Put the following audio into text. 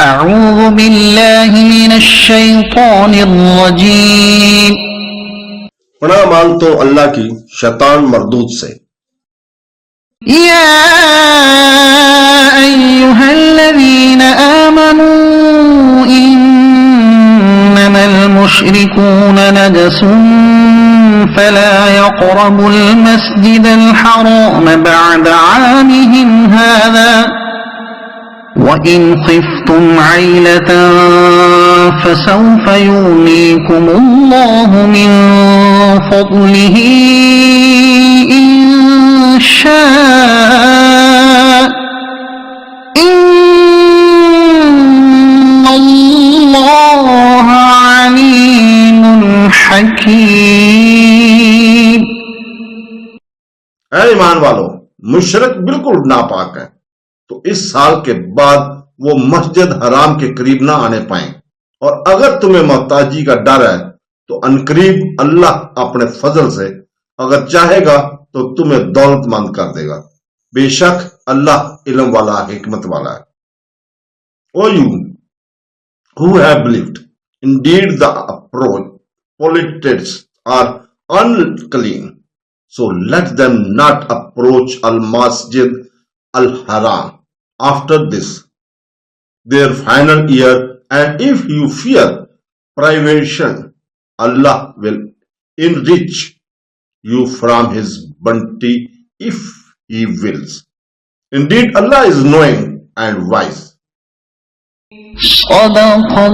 अऊज़ु बिल्लाहि मिनश शैतानिर रजीम। पनाह मांगता हूं अल्लाह की शैतान मरदूद से। या अय्युहल्लज़ीना आमनू इन्नमल मुश्रिकूना नजसुन फला यक़रबुल मस्जिदल हराम बअद आमिहिम हाज़ा वइन खिफ्तुम आइलतन फसौफ युगनीकुमुल्लाहु मिन फज़लिही इंशाअ इन्नल्लाह अलीमुन हकीम। ऐ ईमान वालों, मुशरिक बिल्कुल नापाक है, तो इस साल के बाद वो मस्जिद हराम के करीब ना आने पाए। और अगर तुम्हें मोहताजी का डर है तो अनकरीब अल्लाह अपने फजल से अगर चाहेगा तो तुम्हें दौलतमंद कर देगा। बेशक अल्लाह इल्म वाला, हिकमत वाला है। ओ you who have believed, indeed the polluters are unclean, so let them not approach al-masjid al-haram after this their final year, and if you fear privation, Allah will enrich you from his bounty if he wills. Indeed Allah is knowing and wise. सदक़ल्लाहुल